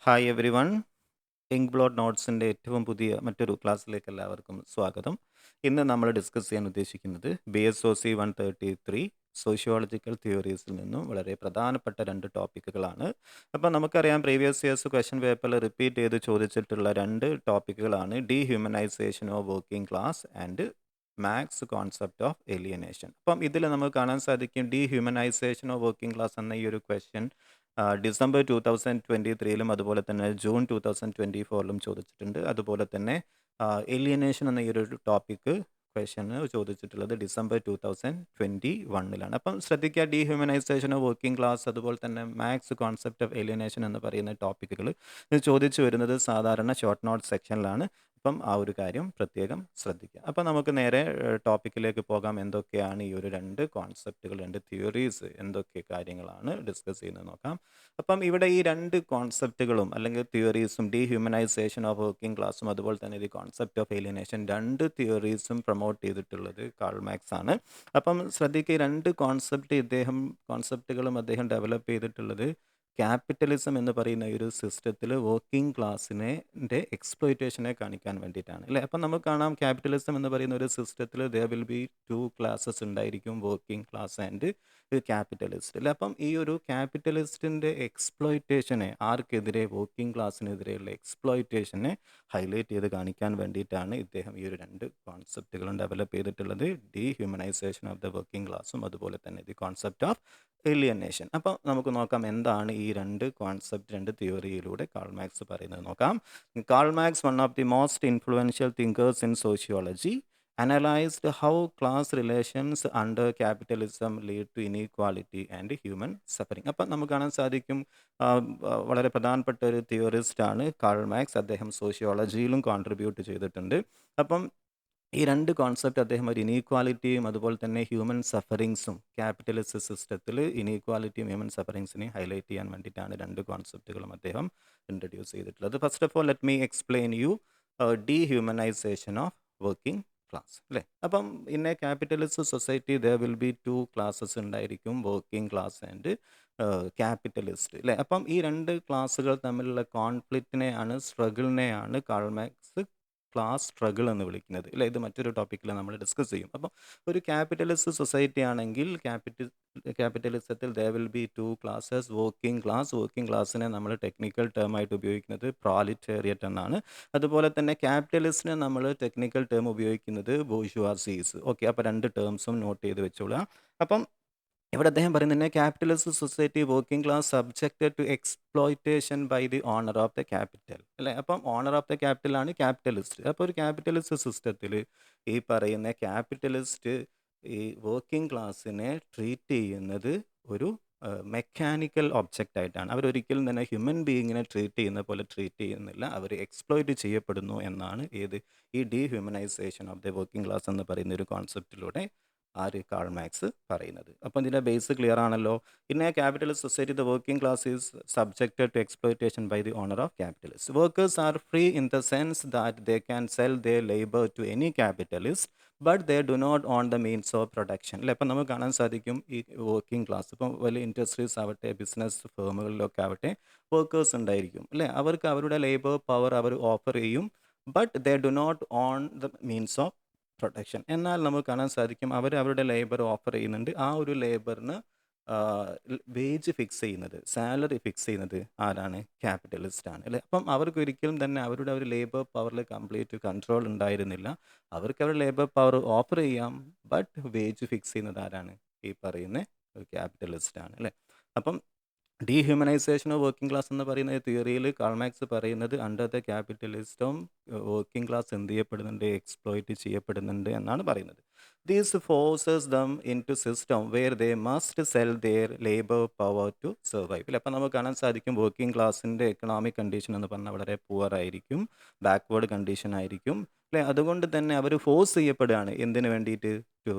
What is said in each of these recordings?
Hi everyone. Inkblot നോട്ട്സിൻ്റെ ഏറ്റവും പുതിയ മറ്റൊരു ക്ലാസ്സിലേക്ക് എല്ലാവർക്കും സ്വാഗതം. ഇന്ന് നമ്മൾ ഡിസ്കസ് ചെയ്യാൻ ഉദ്ദേശിക്കുന്നത് BSOC 133 സോഷ്യോളജിക്കൽ തിയറീസിൽ നിന്നും വളരെ പ്രധാനപ്പെട്ട 2 ടോപ്പിക്കുകളാണ്. അപ്പോൾ നമുക്കറിയാം പ്രീവിയസ് ഇയേഴ്സ് ക്വസ്റ്റ്യൻ പേപ്പറിൽ റിപ്പീറ്റ് ചെയ്ത് ചോദിച്ചിട്ടുള്ള 2 ടോപ്പിക്കുകളാണ് dehumanization of working class and Marx concept of alienation. അപ്പം ഇതിൽ നമുക്ക് കാണാൻ സാധിക്കും ഡീഹ്യൂമനൈസേഷൻ ഓഫ് വർക്കിംഗ് ക്ലാസ് എന്ന ഈ ഒരു ക്വസ്റ്റ്യൻ ഡിസംബർ 2023ലും അതുപോലെ തന്നെ ജൂൺ 2024ലും ചോദിച്ചിട്ടുണ്ട്. അതുപോലെ തന്നെ ഏലിയനേഷൻ എന്ന ഈ ഒരു ടോപ്പിക്ക് ക്വസ്റ്റ്യന് ചോദിച്ചിട്ടുള്ളത് ഡിസംബർ 2021ലാണ്. അപ്പം ശ്രദ്ധിക്കുക, ഡീഹ്യൂമനൈസേഷൻ ഓഫ് വർക്കിംഗ് ക്ലാസ് അതുപോലെ തന്നെ മാക്സ് കോൺസെപ്റ്റ് ഓഫ് ഏലിയനേഷൻ എന്ന് പറയുന്ന ടോപ്പിക്കുകൾ ഇത് ചോദിച്ചു വരുന്നത് സാധാരണ ഷോർട്ട് നോട്ട് സെക്ഷനിലാണ്. അപ്പം ആ ഒരു കാര്യം പ്രത്യേകം ശ്രദ്ധിക്കുക. അപ്പം നമുക്ക് നേരെ ടോപ്പിക്കിലേക്ക് പോകാം. എന്തൊക്കെയാണ് ഈ ഒരു 2 കോൺസെപ്റ്റുകൾ, 2 തിയറീസ് എന്തൊക്കെ കാര്യങ്ങളാണ് ഡിസ്കസ് ചെയ്യുന്നത് നോക്കാം. അപ്പം ഇവിടെ ഈ 2 കോൺസെപ്റ്റുകളും അല്ലെങ്കിൽ തിയറീസും ഡീഹ്യൂമനൈസേഷൻ ഓഫ് വർക്കിംഗ് ക്ലാസ്സും അതുപോലെ തന്നെ ദി കോൺസെപ്റ്റ് ഓഫ് ഏലിയനേഷൻ 2 തിയറീസും പ്രൊമോട്ട് ചെയ്തിട്ടുള്ളത് കാൾ മാക്സ് ആണ്. അപ്പം ശ്രദ്ധിക്കുക, 2 കോൺസെപ്റ്റുകളും അദ്ദേഹം ഡെവലപ്പ് ചെയ്തിട്ടുള്ളത് ക്യാപിറ്റലിസം എന്ന് പറയുന്ന ഒരു സിസ്റ്റത്തിൽ വർക്കിംഗ് ക്ലാസ്സിനെ എക്സ്പ്ലോയിറ്റേഷനെ കാണിക്കാൻ വേണ്ടിയിട്ടാണ് അല്ലേ. അപ്പം നമുക്ക് കാണാം ക്യാപിറ്റലിസം എന്ന് പറയുന്ന ഒരു സിസ്റ്റത്തിൽ ദർ വിൽ ബി 2 ക്ലാസ്സസ് ഉണ്ടായിരിക്കും, വർക്കിംഗ് ക്ലാസ് ആൻഡ് ക്യാപിറ്റലിസ്റ്റ് അല്ലേ. അപ്പം ഈ ഒരു ക്യാപിറ്റലിസ്റ്റിൻ്റെ എക്സ്പ്ലോയിറ്റേഷനെ ആർക്കെതിരെ, വർക്കിംഗ് ക്ലാസ്സിനെതിരെയുള്ള എക്സ്പ്ലോയിറ്റേഷനെ ഹൈലൈറ്റ് ചെയ്ത് കാണിക്കാൻ വേണ്ടിയിട്ടാണ് ഇദ്ദേഹം ഈ ഒരു 2 കോൺസെപ്റ്റുകളും ഡെവലപ്പ് ചെയ്തിട്ടുള്ളത്, ഡീഹ്യൂമനൈസേഷൻ ഓഫ് ദ വർക്കിംഗ് ക്ലാസ്സും അതുപോലെ തന്നെ ദി കോൺസെപ്റ്റ് ഓഫ് ഏലിയനേഷൻ. അപ്പോൾ നമുക്ക് നോക്കാം എന്താണ് ഈ 2 കോൺസെപ്റ്റ്, 2 തിയറിയിലൂടെ കാൾ മാക്സ് പറയുന്നത് നോക്കാം. Karl Marx, one of the most influential thinkers in sociology, analyzed how class relations under capitalism lead to inequality and human suffering. അപ്പം നമുക്ക് കാണാൻ സാധിക്കും വളരെ പ്രധാനപ്പെട്ട ഒരു തിയറിസ്റ്റാണ് കാൾ മാക്സ്. അദ്ദേഹം സോഷ്യോളജിയിലും കോൺട്രിബ്യൂട്ട് ചെയ്തിട്ടുണ്ട്. അപ്പം ഈ 2 കോൺസെപ്റ്റ് അദ്ദേഹം ഒരു ഇനീക്വാലിറ്റിയും അതുപോലെ തന്നെ ഹ്യൂമൻ സഫറിങ്സും, ക്യാപിറ്റലിസ്റ്റ് സിസ്റ്റത്തിൽ ഇനീക്വാലിറ്റിയും ഹ്യൂമൻ സഫറിങ്സിനെയും ഹൈലൈറ്റ് ചെയ്യാൻ വേണ്ടിയിട്ടാണ് 2 കോൺസെപ്റ്റുകളും അദ്ദേഹം ഇൻട്രൊഡ്യൂസ് ചെയ്തിട്ടുള്ളത്. First of all let me explain you dehumanization of working class അല്ലേ. അപ്പം in a capitalist society there will be 2 classes ഉണ്ടായിരിക്കും, വർക്കിംഗ് ക്ലാസ് ആൻഡ് ക്യാപിറ്റലിസ്റ്റ് അല്ലേ. അപ്പം ഈ 2 ക്ലാസ്സുകൾ തമ്മിലുള്ള കോൺഫ്ലിക്റ്റിനെയാണ്, സ്ട്രഗിളിനെയാണ് കാൾ മാക്സ് ക്ലാസ് സ്ട്രഗിൾ എന്ന് വിളിക്കുന്നത് അല്ലേ. ഇത് മറ്റൊരു ടോപ്പിക്കിൽ നമ്മൾ ഡിസ്കസ് ചെയ്യും. അപ്പം ഒരു ക്യാപിറ്റലിസ്റ്റ് സൊസൈറ്റി ആണെങ്കിൽ ക്യാപിറ്റലിസത്തിൽ there will be 2 classes, working ക്ലാസ്സിനെ നമ്മൾ ടെക്നിക്കൽ ടേം ആയിട്ട് ഉപയോഗിക്കുന്നത് പ്രോലിറ്റേറിയറ്റ് എന്നാണ്. അതുപോലെ തന്നെ ക്യാപിറ്റലിസ്റ്റിനെ നമ്മൾ ടെക്നിക്കൽ ടേം ഉപയോഗിക്കുന്നത് ബൂർഷ്വാസീസ്. ഓക്കെ, അപ്പോൾ 2 ടേംസും നോട്ട് ചെയ്ത് വെച്ചോളാം. അപ്പം ഇവിടെ അദ്ദേഹം പറയുന്നത് capitalist society working class subjected to exploitation by the owner of the capital അല്ലേ. അപ്പം ഓണർ ഓഫ് ദ ക്യാപിറ്റൽ ആണ് ക്യാപിറ്റലിസ്റ്റ്. അപ്പോൾ ഒരു ക്യാപിറ്റലിസ്റ്റ് സിസ്റ്റത്തിൽ ഈ പറയുന്ന ക്യാപിറ്റലിസ്റ്റ് ഈ വർക്കിംഗ് ക്ലാസ്സിനെ ട്രീറ്റ് ചെയ്യുന്നത് ഒരു മെക്കാനിക്കൽ ഒബ്ജക്റ്റ് ആയിട്ടാണ്. അവരൊരിക്കലും തന്നെ ഹ്യൂമൻ ബീയിങ്ങിനെ ട്രീറ്റ് ചെയ്യുന്ന പോലെ ട്രീറ്റ് ചെയ്യുന്നില്ല, അവർ എക്സ്പ്ലോയിറ്റ് ചെയ്യപ്പെടുന്നു എന്നാണ് ഈ dehumanisation of the working class എന്ന് പറയുന്ന ഒരു കോൺസെപ്റ്റിലൂടെ കാൾ മാക്സ് പറയുന്നത്. അപ്പം ഇതിൻ്റെ ബേസ് ക്ലിയർ ആണല്ലോ. In a capitalist society the working class is subjected to exploitation by the owner of capitalist. Workers are free in the sense that they can sell their labour to any capitalist but they do not own the means of production അല്ലേ. അപ്പം നമുക്ക് കാണാൻ സാധിക്കും ഈ working class, ഇപ്പം വലിയ industries ആവട്ടെ, business ഫേമുകളിലൊക്കെ ആവട്ടെ, വർക്കേഴ്സ് ഉണ്ടായിരിക്കും അല്ലേ. അവർക്ക് അവരുടെ ലേബർ പവർ അവർ ഓഫർ ചെയ്യും, but they do not own the means of protection. എന്നാൽ നമുക്ക് കാണാൻ സാധിക്കും അവരുടെ ലേബർ ഓഫർ ചെയ്യുന്നുണ്ട്. ആ ഒരു ലേബറിന് വേജ് ഫിക്സ് ചെയ്യുന്നത്, സാലറി ഫിക്സ് ചെയ്യുന്നത് ആരാണ്? ക്യാപിറ്റലിസ്റ്റ് ആണ് അല്ലേ. അപ്പം അവർക്ക് ഒരിക്കലും തന്നെ അവരുടെ ഒരു ലേബർ പവറിൽ കംപ്ലീറ്റ് കൺട്രോൾ ഉണ്ടായിരുന്നില്ല. അവർക്ക് അവരുടെ ലേബർ പവർ ഓഫർ ചെയ്യാം, ബട്ട് വേജ് ഫിക്സ് ചെയ്യുന്നത് ആരാണ്? ഈ പറയുന്ന ക്യാപിറ്റലിസ്റ്റ് ആണ് അല്ലേ. അപ്പം ഡീഹ്യൂമനൈസേഷൻ ഓഫ് വർക്കിംഗ് ക്ലാസ് എന്ന് പറയുന്ന തിയറിയിൽ കാൾ മാക്സ് പറയുന്നത് under the capitalism working class എന്ത് ചെയ്യപ്പെടുന്നുണ്ട്? എക്സ്പ്ലോയിറ്റ് ചെയ്യപ്പെടുന്നുണ്ട് എന്നാണ് പറയുന്നത്. These forces them into system where they must sell their labour power to survive അല്ലേ. അപ്പം നമുക്ക് കാണാൻ സാധിക്കും വർക്കിംഗ് ക്ലാസ്സിൻ്റെ എക്കണോമിക് കണ്ടീഷൻ എന്ന് പറഞ്ഞാൽ വളരെ പുവർ ആയിരിക്കും, ബാക്ക്വേർഡ് കണ്ടീഷൻ ആയിരിക്കും അല്ലേ. അതുകൊണ്ട് തന്നെ അവർ ഫോഴ്സ് ചെയ്യപ്പെടുകയാണ് എന്തിനു വേണ്ടിയിട്ട്? To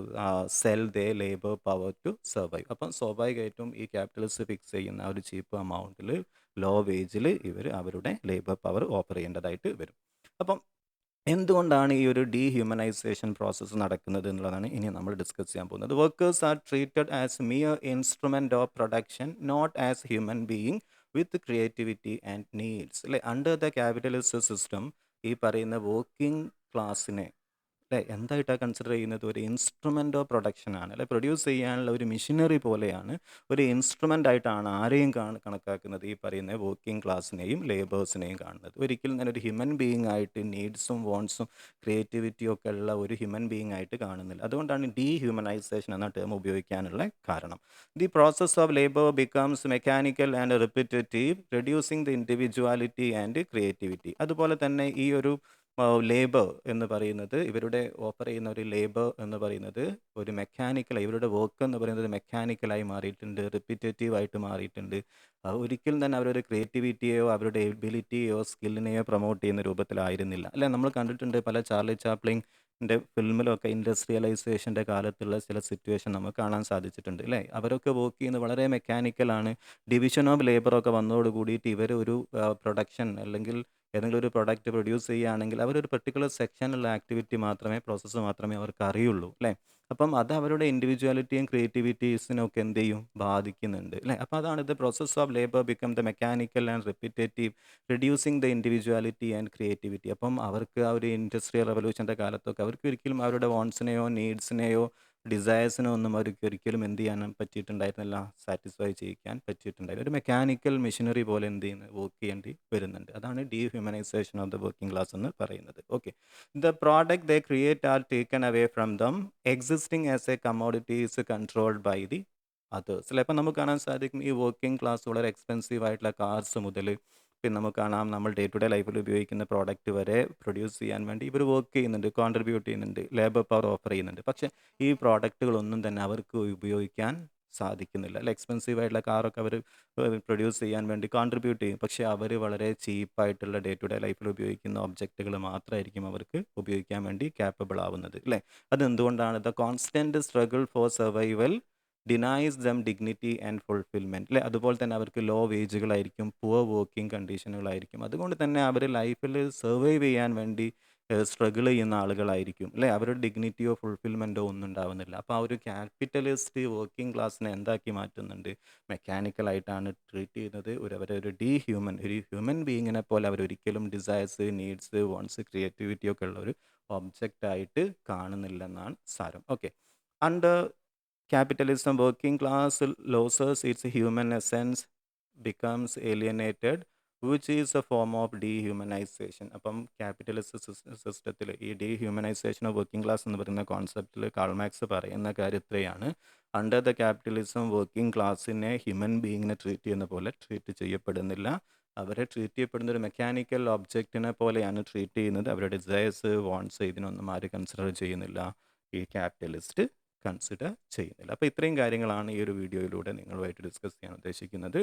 sell they labour power to survive. അപ്പം സ്വാഭാവികമായിട്ടും ഈ ക്യാപിറ്റലിസ്റ്റ് ഫിക്സ് ചെയ്യുന്ന ഒരു ചീപ്പ് എമൗണ്ടിൽ, ലോ വേജിൽ ഇവർ അവരുടെ ലേബർ പവർ ഓഫർ ചെയ്യേണ്ടതായിട്ട് വരും. അപ്പം എന്തുകൊണ്ടാണ് ഈ ഒരു ഡീഹ്യൂമനൈസേഷൻ പ്രോസസ്സ് നടക്കുന്നത് എന്നുള്ളതാണ് ഇനി നമ്മൾ ഡിസ്കസ് ചെയ്യാൻ പോകുന്നത്. Workers are treated as mere instrument of production, not as human being with creativity and needs അല്ലേ. അണ്ടർ ദ ക്യാപിറ്റലിസ്റ്റ് സിസ്റ്റം ഈ പറയുന്ന വർക്കിംഗ് ക്ലാസ്സിനെ അല്ലേ എന്തായിട്ടാണ് കൺസിഡർ ചെയ്യുന്നത്? ഒരു ഇൻസ്ട്രുമെൻ്റ് ഓഫ് പ്രൊഡക്ഷൻ ആണ് അല്ലെ. പ്രൊഡ്യൂസ് ചെയ്യാനുള്ള ഒരു മെഷീനറി പോലെയാണ്, ഒരു ഇൻസ്ട്രുമെൻ്റ് ആയിട്ടാണ് ആരെയും കണക്കാക്കുന്നത്, ഈ പറയുന്ന വർക്കിംഗ് ക്ലാസ്സിനെയും ലേബേഴ്സിനെയും കാണുന്നത്. ഒരിക്കലും തന്നെ ഒരു ഹ്യൂമൻ ബീയിങ് ആയിട്ട് നീഡ്സും വോൺസും ക്രിയേറ്റിവിറ്റിയും ഒക്കെ ഉള്ള ഒരു ഹ്യൂമൻ ബീയിങ് ആയിട്ട് കാണുന്നില്ല. അതുകൊണ്ടാണ് ഡീഹ്യൂമനൈസേഷൻ എന്ന ടേം ഉപയോഗിക്കാനുള്ള കാരണം. The process of labour becomes mechanical and repetitive, reducing the individuality and creativity. അതുപോലെ തന്നെ ഈ ഒരു ലേബർ എന്ന് പറയുന്നത്, ഇവരുടെ ഓഫർ ചെയ്യുന്ന ഒരു ലേബർ എന്ന് പറയുന്നത് ഒരു മെക്കാനിക്കലായി, ഇവരുടെ വർക്ക് എന്ന് പറയുന്നത് മെക്കാനിക്കലായി മാറിയിട്ടുണ്ട്, റിപ്പിറ്റേറ്റീവ് ആയിട്ട് മാറിയിട്ടുണ്ട്. ഒരിക്കലും തന്നെ അവരൊരു ക്രിയേറ്റിവിറ്റിയെയോ അവരുടെ എബിലിറ്റിയെയോ സ്കില്ലിനെയോ പ്രൊമോട്ട് ചെയ്യുന്ന രൂപത്തിലായിരുന്നില്ല അല്ലേ. നമ്മൾ കണ്ടിട്ടുണ്ട് പല ചാർലി ചാപ്ലിൻ്റെ ഫിലിമിലൊക്കെ ഇൻഡസ്ട്രിയലൈസേഷൻ്റെ കാലത്തുള്ള ചില സിറ്റുവേഷൻ നമുക്ക് കാണാൻ സാധിച്ചിട്ടുണ്ട് അല്ലേ. അവരൊക്കെ വർക്ക് ചെയ്യുന്നത് വളരെ മെക്കാനിക്കലാണ്. ഡിവിഷൻ ഓഫ് ലേബറൊക്കെ വന്നതോട് കൂടിയിട്ട് ഇവർ ഒരു പ്രൊഡക്ഷൻ അല്ലെങ്കിൽ ഏതെങ്കിലും ഒരു പ്രൊഡക്റ്റ് പ്രൊഡ്യൂസ് ചെയ്യുകയാണെങ്കിൽ അവരൊരു പെർട്ടിക്കുലർ സെക്ഷനുള്ള ആക്ടിവിറ്റി മാത്രമേ, പ്രോസസ്സ് മാത്രമേ അവർക്ക് അറിയുള്ളൂ അല്ലേ. അപ്പം അത് അവരുടെ ഇൻഡിവിജ്വാലിറ്റിയും ക്രിയേറ്റിവിറ്റീസിനും ഒക്കെ എന്ത് ചെയ്യും, ബാധിക്കുന്നുണ്ട് അല്ലേ. അപ്പോൾ അതാണ് the process of labour become the mechanical and repetitive, reducing the individuality and creativity. അപ്പം അവർക്ക് ആ ഒരു ഇൻഡസ്ട്രിയൽ റവല്യൂഷൻ്റെ കാലത്തൊക്കെ അവർക്ക് ഒരിക്കലും അവരുടെ വോൺസിനെയോ നീഡ്സിനെയോ ഡിസയേഴ്സിനോ ഒന്നും അവർക്ക് ഒരിക്കലും എന്ത് ചെയ്യാൻ പറ്റിയിട്ടുണ്ടായിരുന്നില്ല, സാറ്റിസ്ഫൈ ചെയ്യിക്കാൻ പറ്റിയിട്ടുണ്ടായിരുന്നു. ഒരു മെക്കാനിക്കൽ മെഷീനറി പോലെ എന്ത് ചെയ്യുന്നത്, വർക്ക് ചെയ്യേണ്ടി വരുന്നുണ്ട്. അതാണ് dehumanisation of the working class എന്ന് പറയുന്നത്. Okay, the product they create are taken away from them, existing as a commodity is controlled by the others അല്ലേ. അപ്പം നമുക്ക് കാണാൻ സാധിക്കും ഈ വർക്കിംഗ് ക്ലാസ് വളരെ എക്സ്പെൻസീവ് ആയിട്ടുള്ള കാർസ് മുതൽ പിന്നെ നമുക്ക് കാണാം നമ്മൾ ഡേ ടു ഡേ ലൈഫിൽ ഉപയോഗിക്കുന്ന പ്രോഡക്റ്റ് വരെ പ്രൊഡ്യൂസ് ചെയ്യാൻ വേണ്ടി ഇവർ വർക്ക് ചെയ്യുന്നുണ്ട്, കോൺട്രിബ്യൂട്ട് ചെയ്യുന്നുണ്ട്, ലേബർ പവർ ഓഫർ ചെയ്യുന്നുണ്ട്. പക്ഷേ ഈ പ്രോഡക്റ്റുകളൊന്നും തന്നെ അവർക്ക് ഉപയോഗിക്കാൻ സാധിക്കുന്നില്ല അല്ല. എക്സ്പെൻസീവ് ആയിട്ടുള്ള കാറൊക്കെ അവർ പ്രൊഡ്യൂസ് ചെയ്യാൻ വേണ്ടി കോൺട്രിബ്യൂട്ട് ചെയ്യും, പക്ഷേ അവർ വളരെ ചീപ്പായിട്ടുള്ള ഡേ ടു ഡേ ലൈഫിൽ ഉപയോഗിക്കുന്ന ഒബ്ജക്റ്റുകൾ മാത്രമായിരിക്കും അവർക്ക് ഉപയോഗിക്കാൻ വേണ്ടി ക്യാപ്പബിൾ ആവുന്നത് അല്ലേ. അതെന്തുകൊണ്ടാണ്? The constant struggle for survival denies them dignity and fulfilment അല്ലേ. അതുപോലെ തന്നെ അവർക്ക് ലോ വേജുകളായിരിക്കും, പുവർ വർക്കിംഗ് കണ്ടീഷനുകളായിരിക്കും. അതുകൊണ്ട് തന്നെ അവർ ലൈഫിൽ സർവൈവ് ചെയ്യാൻ വേണ്ടി സ്ട്രഗിൾ ചെയ്യുന്ന ആളുകളായിരിക്കും അല്ലേ. അവരുടെ ഡിഗ്നിറ്റിയോ ഫുൾഫിൽമെൻറ്റോ ഒന്നും ഉണ്ടാവുന്നില്ല. അപ്പോൾ ആ ഒരു ക്യാപിറ്റലിസ്റ്റ് വർക്കിംഗ് ക്ലാസ്സിനെ എന്താക്കി മാറ്റുന്നുണ്ട്, മെക്കാനിക്കലായിട്ടാണ് ട്രീറ്റ് ചെയ്യുന്നത്. അവരൊരു ഒരു ഹ്യൂമൻ ബീയിങ്ങിനെ പോലെ അവരൊരിക്കലും ഡിസയേഴ്സ്, നീഡ്സ്, വോൺസ്, ക്രിയേറ്റിവിറ്റി ഒക്കെ ഉള്ള ഒരു ഒബ്ജക്റ്റായിട്ട് കാണുന്നില്ലെന്നാണ് സാരം. Okay, under capitalism, working class loses its human essence, becomes alienated, which is a form of dehumanization. അപ്പം ക്യാപിറ്റലിസ്റ്റ് സിസ്റ്റത്തിൽ ഈ ഡീഹ്യൂമനൈസേഷൻ ഓഫ് വർക്കിംഗ് ക്ലാസ് എന്ന് പറയുന്ന കോൺസെപ്റ്റിൽ കാൾമാക്സ് പറയുന്ന കാര്യം ഇത്രയാണ്. അണ്ടർ ദ ക്യാപിറ്റലിസം വർക്കിംഗ് ക്ലാസ്സിനെ ഹ്യൂമൻ ബീയിങ്ങിനെ ട്രീറ്റ് ചെയ്യുന്ന പോലെ ട്രീറ്റ് ചെയ്യപ്പെടുന്നില്ല. അവരെ ട്രീറ്റ് ചെയ്യപ്പെടുന്ന ഒരു മെക്കാനിക്കൽ ഒബ്ജക്റ്റിനെ പോലെയാണ് ട്രീറ്റ് ചെയ്യുന്നത്. അവരുടെ ഡിസയേഴ്സ്, വോൺസ് ഇതിനൊന്നും ആരും കൺസിഡർ ചെയ്യുന്നില്ല, ഈ ക്യാപിറ്റലിസ്റ്റ് കൺസിഡർ ചെയ്യുന്നില്ല. അപ്പോൾ ഇത്രയും കാര്യങ്ങളാണ് ഈ ഒരു വീഡിയോയിലൂടെ നിങ്ങളുമായിട്ട് ഡിസ്കസ് ചെയ്യാൻ ഉദ്ദേശിക്കുന്നത്.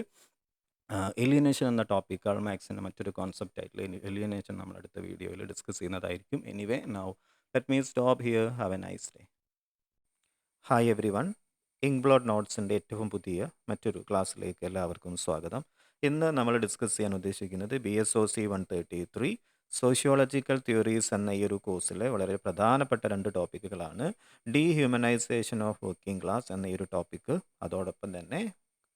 എലിയനേഷൻ എന്ന ടോപ്പിക് കാൾ മാക്സിൻ്റെ മറ്റൊരു കോൺസെപ്റ്റ് ആയിട്ടുള്ള എലിയനേഷൻ നമ്മൾ അടുത്ത വീഡിയോയിൽ ഡിസ്കസ് ചെയ്യുന്നതായിരിക്കും. Anyway now let me stop here. Have a nice day. Hi everyone, Inkblot നോട്ട്സിൻ്റെ ഏറ്റവും പുതിയ മറ്റൊരു ക്ലാസ്സിലേക്ക് എല്ലാവർക്കും സ്വാഗതം. ഇന്ന് നമ്മൾ ഡിസ്കസ് ചെയ്യാൻ ഉദ്ദേശിക്കുന്നത് BSOC 133 സോഷ്യോളജിക്കൽ തിയറീസ് എന്ന ഈ ഒരു കോഴ്സിലെ വളരെ പ്രധാനപ്പെട്ട 2 ടോപ്പിക്കുകളാണ്. ഡീഹ്യൂമനൈസേഷൻ ഓഫ് വർക്കിംഗ് ക്ലാസ് എന്ന ഈ ഒരു ടോപ്പിക്ക്, അതോടൊപ്പം തന്നെ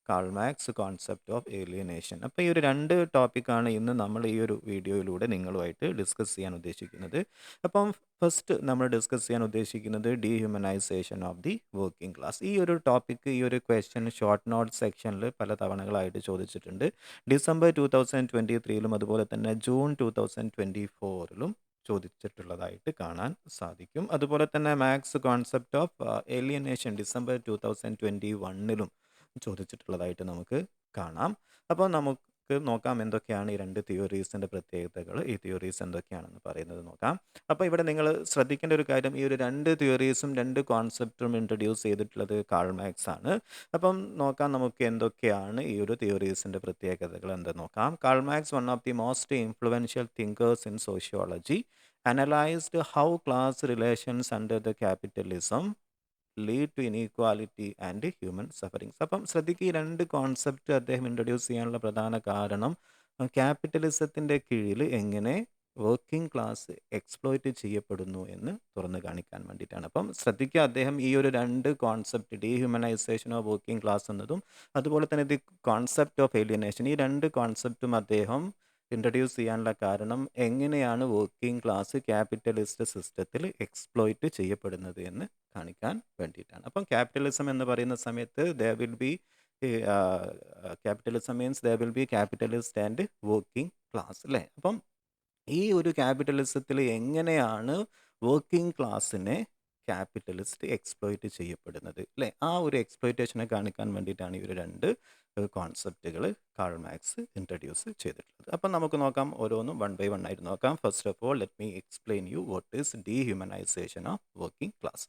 Karl Marx concept of alienation. അപ്പോൾ ഈ ഒരു 2 ടോപ്പിക്കാണ് ഇന്ന് നമ്മൾ ഈ ഒരു വീഡിയോയിലൂടെ നിങ്ങളുമായിട്ട് ഡിസ്കസ് ചെയ്യാൻ ഉദ്ദേശിക്കുന്നത്. അപ്പം ഫസ്റ്റ് നമ്മൾ ഡിസ്കസ് ചെയ്യാൻ ഉദ്ദേശിക്കുന്നത് dehumanisation of the working class. ഈ ഒരു ടോപ്പിക്ക്, ഈ ഒരു ക്വസ്റ്റ്യൻ ഷോർട്ട് നോട്ട് സെക്ഷനിൽ പല തവണകളായിട്ട് ചോദിച്ചിട്ടുണ്ട്. ഡിസംബർ 2023 അതുപോലെ തന്നെ ജൂൺ 2024 ചോദിച്ചിട്ടുള്ളതായിട്ട് കാണാൻ സാധിക്കും. അതുപോലെ തന്നെ Marx concept of alienation December 2021 ചോദിച്ചിട്ടുള്ളതായിട്ട് നമുക്ക് കാണാം. അപ്പോൾ നമുക്ക് നോക്കാം എന്തൊക്കെയാണ് ഈ 2 തിയറീസിൻ്റെ പ്രത്യേകതകൾ, ഈ തിയറീസ് എന്തൊക്കെയാണെന്ന് പറയുന്നത് നോക്കാം. അപ്പോൾ ഇവിടെ നിങ്ങൾ ശ്രദ്ധിക്കേണ്ട ഒരു കാര്യം, ഈ ഒരു 2 തിയറീസും 2 കോൺസെപ്റ്റും ഇൻട്രൊഡ്യൂസ് ചെയ്തിട്ടുള്ളത് കാൾ മാക്സ് ആണ്. അപ്പം നോക്കാം നമുക്ക് എന്തൊക്കെയാണ് ഈ ഒരു തിയറീസിൻ്റെ പ്രത്യേകതകൾ എന്തെന്ന് നോക്കാം. Karl Marx, one of the most influential thinkers in sociology, analysed how class relations under the capitalism lead to inequality and human sufferings. അപ്പം ശ്രദ്ധിക്കുക, ഈ 2 കോൺസെപ്റ്റ് അദ്ദേഹം ഇൻട്രൊഡ്യൂസ് ചെയ്യാനുള്ള പ്രധാന കാരണം ക്യാപിറ്റലിസത്തിൻ്റെ കീഴിൽ എങ്ങനെ വർക്കിംഗ് ക്ലാസ് എക്സ്പ്ലോയിറ്റ് ചെയ്യപ്പെടുന്നു എന്ന് തുറന്ന് കാണിക്കാൻ വേണ്ടിയിട്ടാണ്. അപ്പം ശ്രദ്ധിക്കുക, അദ്ദേഹം ഈ ഒരു 2 concept, dehumanisation of working class എന്നതും അതുപോലെ തന്നെ ദി കോൺസെപ്റ്റ് ഓഫ് ഏലിയനേഷൻ, ഈ 2 കോൺസെപ്റ്റും അദ്ദേഹം ഇൻട്രൊഡ്യൂസ് ചെയ്യാനുള്ള കാരണം എങ്ങനെയാണ് വർക്കിംഗ് ക്ലാസ് ക്യാപിറ്റലിസ്റ്റ് സിസ്റ്റത്തിൽ എക്സ്പ്ലോയിറ്റ് ചെയ്യപ്പെടുന്നത് എന്ന് കാണിക്കാൻ വേണ്ടിയിട്ടാണ്. അപ്പം ക്യാപിറ്റലിസം എന്ന് പറയുന്ന സമയത്ത് there will B capitalism means there will B capitalist and working class അല്ലേ. അപ്പം ഈ ഒരു ക്യാപിറ്റലിസത്തിൽ എങ്ങനെയാണ് വർക്കിംഗ് ക്ലാസ്സിനെ ക്യാപിറ്റലിസ്റ്റ് എക്സ്പ്ലോയിറ്റ് ചെയ്യപ്പെടുന്നത് അല്ലേ, ആ ഒരു എക്സ്പ്ലോയിറ്റേഷനെ കാണിക്കാൻ വേണ്ടിയിട്ടാണ് ഈ ഒരു 2 കോൺസെപ്റ്റുകൾ കാൾ മാർക്സ് ഇൻട്രൊഡ്യൂസ് ചെയ്തിട്ടുള്ളത്. അപ്പം നമുക്ക് നോക്കാം, ഓരോന്നും 1 by 1 ആയിട്ട് നോക്കാം. First of all let me explain you what is dehumanization of working class.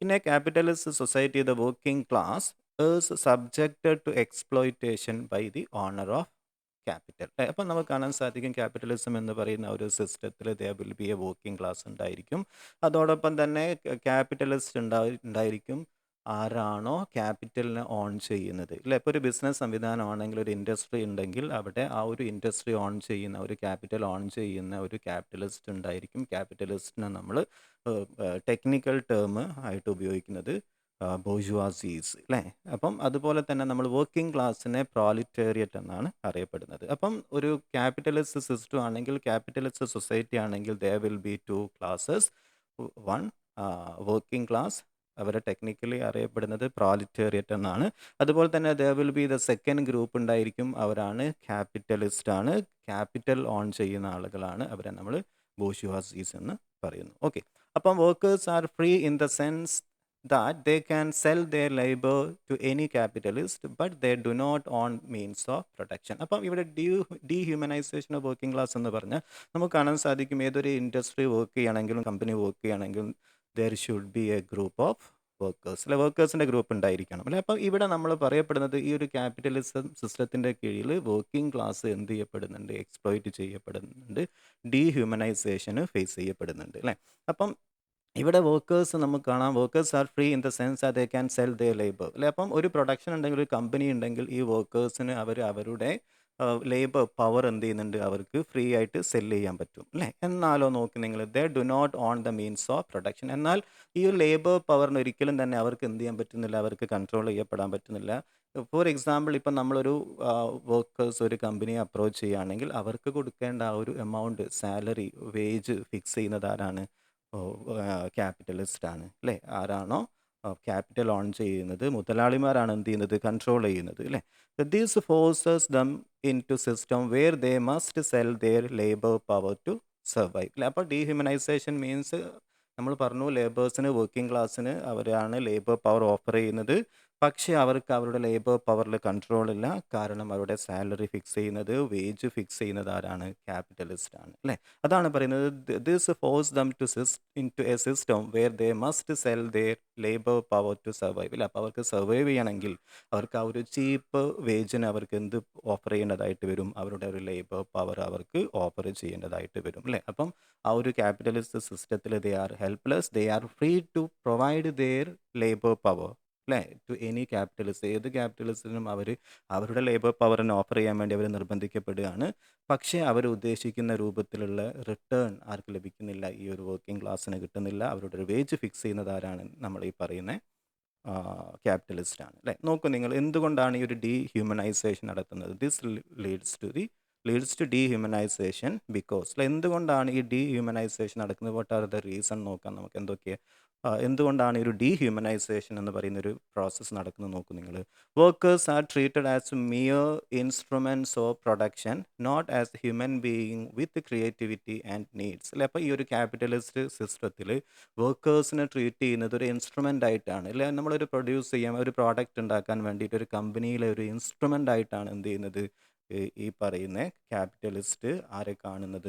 In a capitalist society the working class is subjected to exploitation by the owner of capital. അപ്പം നമുക്ക് കാണാൻ സാധിക്കും, ക്യാപിറ്റലിസം എന്ന് പറയുന്ന ഒരു സിസ്റ്റത്തിൽ there will be a working class ഉണ്ടായിരിക്കും. അതോടൊപ്പം തന്നെ ക്യാപിറ്റലിസ്റ്റ് ഉണ്ടായിരിക്കും, ആരാണോ ക്യാപിറ്റലിനെ ഓൺ ചെയ്യുന്നത് അല്ലേ. ഇപ്പോൾ ഒരു ബിസിനസ് സംവിധാനമാണെങ്കിൽ, ഒരു ഇൻഡസ്ട്രി ഉണ്ടെങ്കിൽ അവിടെ ആ ഒരു ഇൻഡസ്ട്രി ഓൺ ചെയ്യുന്ന, ഒരു ക്യാപിറ്റൽ ഓൺ ചെയ്യുന്ന ഒരു ക്യാപിറ്റലിസ്റ്റ് ഉണ്ടായിരിക്കും. ക്യാപിറ്റലിസ്റ്റിനെ നമ്മൾ ടെക്നിക്കൽ ടേം ആയിട്ട് ഉപയോഗിക്കുന്നത് ബോർഷ്വാസീസ് അല്ലേ. അപ്പം അതുപോലെ തന്നെ നമ്മൾ വർക്കിംഗ് ക്ലാസ്സിനെ പ്രോലിറ്റേറിയറ്റ് എന്നാണ് അറിയപ്പെടുന്നത്. അപ്പം ഒരു ക്യാപിറ്റലിസ്റ്റ് സിസ്റ്റം ആണെങ്കിൽ, ക്യാപിറ്റലിസ്റ്റ് സൊസൈറ്റി ആണെങ്കിൽ there will be 2 classes. One working class, അവരെ ടെക്നിക്കലി അറിയപ്പെടുന്നത് പ്രോലിറ്റേറിയറ്റ് എന്നാണ്. അതുപോലെ തന്നെ there will B the second group ഉണ്ടായിരിക്കും, അവരാണ് ക്യാപിറ്റലിസ്റ്റ് ആണ്, ക്യാപിറ്റൽ ഓൺ ചെയ്യുന്ന ആളുകളാണ്, അവരെ നമ്മൾ ബോർഷ്വാസീസ് എന്ന് പറയുന്നു. ഓക്കെ, അപ്പം workers are free in the sense that they can sell their labor to any capitalist, but they do not own means of production. അപ്പം ഇവിടെ ഡീഹ്യൂമനൈസേഷൻ ഓഫ് വർക്കിംഗ് ക്ലാസ് എന്ന് പറഞ്ഞാൽ നമുക്ക് കാണാൻ സാധിക്കും, ഏതൊരു ഇൻഡസ്ട്രി വർക്ക് ചെയ്യണമെങ്കിലും, കമ്പനി വർക്ക് ചെയ്യണമെങ്കിലും there should be A group of workers അല്ലെ, വർക്കേഴ്സിൻ്റെ ഗ്രൂപ്പ് ഉണ്ടായിരിക്കണം അല്ലെ. അപ്പം ഇവിടെ നമ്മൾ പറയപ്പെടുന്നത്, ഈ ഒരു ക്യാപിറ്റലിസം സിസ്റ്റത്തിൻ്റെ കീഴിൽ വർക്കിംഗ് ക്ലാസ് എന്ത് ചെയ്യപ്പെടുന്നുണ്ട്, എക്സ്പ്ലോയിറ്റ് ചെയ്യപ്പെടുന്നുണ്ട്, ഡീഹ്യൂമനൈസേഷന് ഫേസ് ചെയ്യപ്പെടുന്നുണ്ട് അല്ലേ. അപ്പം ഇവിടെ വർക്കേഴ്സ് നമുക്ക് കാണാം, workers are free in the sense they can cell the labour അല്ലെ. അപ്പം ഒരു പ്രൊഡക്ഷൻ ഉണ്ടെങ്കിൽ, ഒരു കമ്പനി ഉണ്ടെങ്കിൽ, ഈ വർക്കേഴ്സിന് അവരുടെ ലേബർ പവർ എന്ത് ചെയ്യുന്നുണ്ട്, അവർക്ക് ഫ്രീ ആയിട്ട് സെല് ചെയ്യാൻ പറ്റും അല്ലേ. എന്നാലോ നോക്കി നിങ്ങൾ, they do not own the means of production. എന്നാൽ ഈ ഒരു ലേബർ പവറിന് ഒരിക്കലും തന്നെ അവർക്ക് എന്ത് ചെയ്യാൻ പറ്റുന്നില്ല, അവർക്ക് കൺട്രോൾ ചെയ്യപ്പെടാൻ പറ്റുന്നില്ല. ഫോർ എക്സാമ്പിൾ, ഇപ്പം നമ്മളൊരു വർക്കേഴ്സ് ഒരു കമ്പനിയെ അപ്രോച്ച് ചെയ്യുകയാണെങ്കിൽ, അവർക്ക് കൊടുക്കേണ്ട ആ ഒരു എമൗണ്ട്, സാലറി, വേജ് ഫിക്സ് ചെയ്യുന്നത് ആരാണ്, ക്യാപിറ്റലിസ്റ്റ് ആണ് അല്ലേ. ആരാണോ ക്യാപിറ്റൽ ഓൺ ചെയ്യുന്നത്, മുതലാളിമാരാണ് എന്ത് ചെയ്യുന്നത്, കൺട്രോൾ ചെയ്യുന്നത് അല്ലേ. These forces them into system where they must sell their labour power to survive അല്ലേ. അപ്പോൾ ഡീഹ്യൂമനൈസേഷൻ മീൻസ് നമ്മൾ പറഞ്ഞു, ലേബേഴ്സിന്, വർക്കിംഗ് ക്ലാസ്സിന് അവരാണ് ലേബർ പവർ ഓഫർ ചെയ്യുന്നത്, പക്ഷേ അവർക്ക് അവരുടെ ലേബർ പവറിൽ കൺട്രോൾ ഇല്ല. കാരണം അവരുടെ സാലറി ഫിക്സ് ചെയ്യുന്നത്, വേജ് ഫിക്സ് ചെയ്യുന്നത് ആരാണ്, ക്യാപിറ്റലിസ്റ്റ് ആണ് അല്ലേ. അതാണ് പറയുന്നത്, this force them to into a system where they must sell their labour power to survive അല്ലേ. അപ്പോൾ അവർക്ക് സർവൈവ് ചെയ്യണമെങ്കിൽ അവർക്ക് ആ ഒരു ചീപ്പ് വേജിന് അവർക്ക് എന്ത് ഓഫർ ചെയ്യേണ്ടതായിട്ട് വരും, അവരുടെ ഒരു ലേബർ പവർ അവർക്ക് ഓഫർ ചെയ്യേണ്ടതായിട്ട് വരും അല്ലേ. അപ്പം ആ ഒരു ക്യാപിറ്റലിസ്റ്റ് സിസ്റ്റത്തിൽ they are helpless, they are free to provide their labour power അല്ലേ ടു എനി ക്യാപിറ്റലിസ്റ്റ്. ഏത് ക്യാപിറ്റലിസ്റ്റിനും അവരുടെ ലേബർ പവറിനെ ഓഫർ ചെയ്യാൻ വേണ്ടി അവർ നിർബന്ധിക്കപ്പെടുകയാണ്. പക്ഷേ അവർ ഉദ്ദേശിക്കുന്ന രൂപത്തിലുള്ള റിട്ടേൺ ആർക്ക് ലഭിക്കുന്നില്ല, ഈ ഒരു വർക്കിംഗ് ക്ലാസ്സിന് കിട്ടുന്നില്ല. അവരുടെ ഒരു വേജ് ഫിക്സ് ചെയ്യുന്നത് ആരാണ്, നമ്മൾ ഈ പറയുന്ന ക്യാപിറ്റലിസ്റ്റ് ആണ് അല്ലേ. നോക്കൂ നിങ്ങൾ, എന്തുകൊണ്ടാണ് ഈ ഒരു ഡീഹ്യൂമനൈസേഷൻ നടത്തുന്നത്. This leads to dehumanisation because എന്തുകൊണ്ടാണ് ഈ ഡീഹ്യൂമനൈസേഷൻ നടക്കുന്നത്, വാട്ട് ആർ ദ റീസൺ നോക്കാം നമുക്ക്. എന്തുകൊണ്ടാണ് ഈ ഒരു ഡീഹ്യൂമനൈസേഷൻ എന്ന് പറയുന്ന ഒരു പ്രോസസ്സ് നടക്കുന്നത് നോക്കൂ നിങ്ങൾ. Workers are treated as mere instruments of production, not as human being with creativity and needs അല്ലേ. അപ്പോൾ ഈ ഒരു ക്യാപിറ്റലിസ്റ്റ് സിസ്റ്റത്തിൽ വർക്കേഴ്സിനെ ട്രീറ്റ് ചെയ്യുന്നത് ഒരു ഇൻസ്ട്രുമെൻ്റ് ആയിട്ടാണ് അല്ലേ. നമ്മളൊരു പ്രൊഡ്യൂസ് ചെയ്യാൻ, ഒരു പ്രോഡക്റ്റ് ഉണ്ടാക്കാൻ വേണ്ടിയിട്ട് ഒരു കമ്പനിയിലെ ഒരു ഇൻസ്ട്രുമെൻ്റ് ആയിട്ടാണ് എന്ത് ചെയ്യുന്നത്, ഈ പറയുന്ന ക്യാപിറ്റലിസ്റ്റ് ആരെ കാണുന്നത്,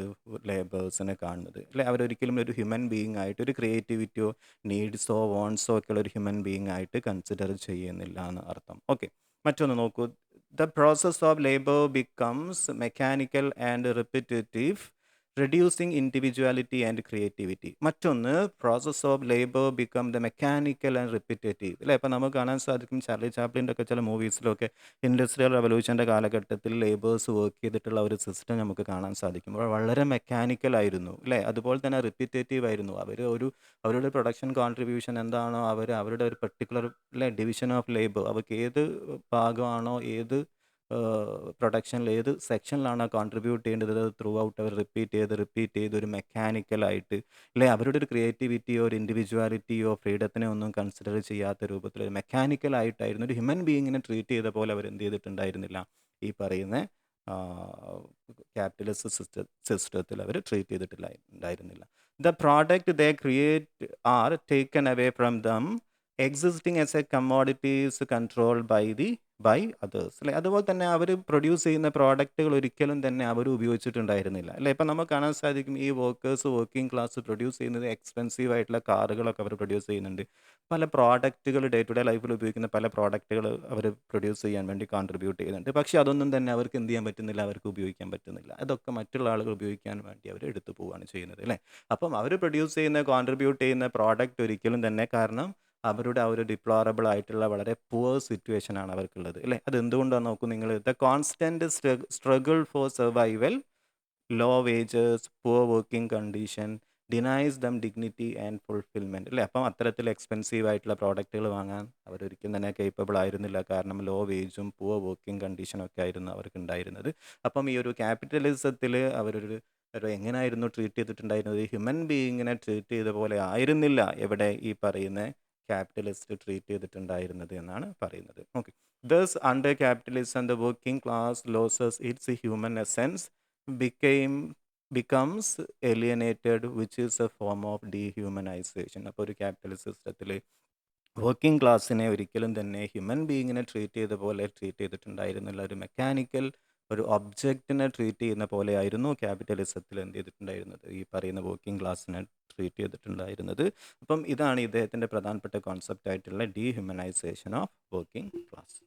ലേബേഴ്സിനെ കാണുന്നത് അല്ലെ. അവരൊരിക്കലും ഒരു ഹ്യൂമൻ ബീയിങ് ആയിട്ട്, ഒരു ക്രിയേറ്റിവിറ്റിയോ നീഡ്സോ വോൺസോ ഒക്കെ ഉള്ള ഒരു ഹ്യൂമൻ ബീയിങ് ആയിട്ട് കൺസിഡർ ചെയ്യുന്നില്ല എന്ന് അർത്ഥം. ഓക്കെ, മറ്റൊന്ന് നോക്കൂ. The process of labour becomes mechanical and repetitive reducing individuality and creativity. മറ്റൊന്ന് process of labour become the mechanical and repetitive. അല്ലേ? ഇപ്പം നമുക്ക് കാണാൻ സാധിക്കും ചാർലി ചാപ്ലിൻ്റെ ഒക്കെ ചില മൂവീസിലൊക്കെ ഇൻഡസ്ട്രിയൽ റവല്യൂഷൻ്റെ കാലഘട്ടത്തിൽ ലേബേഴ്സ് വർക്ക് ചെയ്തിട്ടുള്ള ഒരു സിസ്റ്റം നമുക്ക് കാണാൻ സാധിക്കും. അപ്പോൾ വളരെ മെക്കാനിക്കൽ ആയിരുന്നു അല്ലേ? അതുപോലെ തന്നെ റിപ്പിറ്റേറ്റീവ് ആയിരുന്നു. അവരുടെ പ്രൊഡക്ഷൻ കോൺട്രിബ്യൂഷൻ എന്താണോ അവരുടെ ഒരു പർട്ടിക്കുലർ അല്ലേ ഡിവിഷൻ ഓഫ് ലേബർ, അവർക്ക് ഏത് ഭാഗമാണോ ഏത് പ്രൊഡക്ഷനിൽ ഏത് സെക്ഷനിലാണോ കോൺട്രിബ്യൂട്ട് ചെയ്യേണ്ടത് അത് ത്രൂ ഔട്ട് അവർ റിപ്പീറ്റ് ചെയ്ത് ഒരു മെക്കാനിക്കലായിട്ട് അല്ലെ അവരുടെ ഒരു ക്രിയേറ്റിവിറ്റിയോ ഒരു ഇൻഡിവിജ്വാലിറ്റിയോ ഫ്രീഡത്തിനെ ഒന്നും കൺസിഡർ ചെയ്യാത്ത രൂപത്തിൽ ഒരു മെക്കാനിക്കലായിട്ടായിരുന്നു ഒരു ഹ്യൂമൻ ബീയിങ്ങിനെ ട്രീറ്റ് ചെയ്ത പോലെ അവർ എന്ത് ചെയ്തിട്ടുണ്ടായിരുന്നില്ല, ഈ പറയുന്ന ക്യാപിറ്റലിസ്റ്റ് സിസ്റ്റത്തിൽ അവർ ട്രീറ്റ് ചെയ്തിട്ടുണ്ടായിരുന്നില്ല. The product they create are taken away from them existing as a commodities controlled by others അല്ലേ? അതുപോലെ തന്നെ അവർ പ്രൊഡ്യൂസ് ചെയ്യുന്ന പ്രോഡക്റ്റുകൾ ഒരിക്കലും തന്നെ അവർ ഉപയോഗിച്ചിട്ടുണ്ടായിരുന്നില്ല അല്ലേ? ഇപ്പം നമുക്ക് കാണാൻ സാധിക്കും ഈ വർക്കിംഗ് ക്ലാസ് പ്രൊഡ്യൂസ് ചെയ്യുന്നത് എക്സ്പെൻസീവ് ആയിട്ടുള്ള കാറുകളൊക്കെ അവർ പ്രൊഡ്യൂസ് ചെയ്യുന്നുണ്ട്. പല പ്രോഡക്റ്റുകൾ ഡേ ടു ഡേ ലൈഫിൽ ഉപയോഗിക്കുന്ന പല പ്രോഡക്റ്റുകൾ അവർ പ്രൊഡ്യൂസ് ചെയ്യാൻ വേണ്ടി കോൺട്രിബ്യൂട്ട് ചെയ്യുന്നുണ്ട്. പക്ഷേ അതൊന്നും തന്നെ അവർക്ക് എന്ത് ചെയ്യാൻ പറ്റുന്നില്ല, അവർക്ക് ഉപയോഗിക്കാൻ പറ്റുന്നില്ല. അതൊക്കെ മറ്റുള്ള ആളുകൾ ഉപയോഗിക്കാൻ വേണ്ടി അവർ എടുത്തു പോവുകയാണ് ചെയ്യുന്നത് അല്ലേ? അപ്പം അവർ പ്രൊഡ്യൂസ് ചെയ്യുന്ന കോൺട്രിബ്യൂട്ട് ചെയ്യുന്ന പ്രോഡക്റ്റ് ഒരിക്കലും തന്നെ കാരണം അവരുടെ ആ ഒരു ഡിപ്ലോറബിൾ ആയിട്ടുള്ള വളരെ പുവർ സിറ്റുവേഷൻ ആണ് അവർക്കുള്ളത് അല്ലേ? അത് എന്തുകൊണ്ടാണ് നോക്കൂ നിങ്ങൾ. The constant struggle for survival, low wages, poor working condition denies them dignity and fulfilment അല്ലേ? അപ്പം അത്തരത്തിൽ എക്സ്പെൻസീവ് ആയിട്ടുള്ള പ്രോഡക്റ്റുകൾ വാങ്ങാൻ അവരൊരിക്കലും തന്നെ കേപ്പബിൾ ആയിരുന്നില്ല. കാരണം ലോ വേജും പുവർ വർക്കിംഗ് കണ്ടീഷനും ഒക്കെ ആയിരുന്നു അവർക്ക് ഉണ്ടായിരുന്നത്. അപ്പം ഈ ഒരു ക്യാപിറ്റലിസത്തിൽ എങ്ങനെയായിരുന്നു ട്രീറ്റ് ചെയ്തിട്ടുണ്ടായിരുന്നത്? ഹ്യൂമൻ ബീയിങ്ങിനെ ട്രീറ്റ് ചെയ്ത പോലെ ആയിരുന്നില്ല എവിടെ ഈ പറയുന്ന ക്യാപിറ്റലിസ്റ്റ് ട്രീറ്റ് ചെയ്തിട്ടുണ്ടായിരുന്നത് എന്നാണ് പറയുന്നത്. Okay, thus under capitalism the working class loses its human essence becomes alienated which is a form of dehumanization. അപ്പോൾ ഒരു ക്യാപിറ്റലിസ്റ്റ് സിസ്റ്റത്തിൽ വർക്കിംഗ് ക്ലാസ്സിനെ ഒരിക്കലും തന്നെ ഹ്യൂമൻ ബീയിങ്ങിനെ ട്രീറ്റ് ചെയ്ത പോലെ ട്രീറ്റ് ചെയ്തിട്ടുണ്ടായിരുന്നില്ല. ഒരു മെക്കാനിക്കൽ ഒരു ഒബ്ജക്റ്റിനെ ട്രീറ്റ് ചെയ്യുന്ന പോലെയായിരുന്നു ക്യാപിറ്റലിസത്തിൽ എന്ത് ചെയ്തിട്ടുണ്ടായിരുന്നത്, ഈ പറയുന്ന വർക്കിംഗ് ക്ലാസ്സിനെ ട്രീറ്റ് ചെയ്തിട്ടുണ്ടായിരുന്നത്. അപ്പം ഇതാണ് ഇദ്ദേഹത്തിൻ്റെ പ്രധാനപ്പെട്ട കോൺസെപ്റ്റ് ആയിട്ടുള്ള ഡീഹ്യൂമനൈസേഷൻ ഓഫ് വർക്കിംഗ് ക്ലാസ്.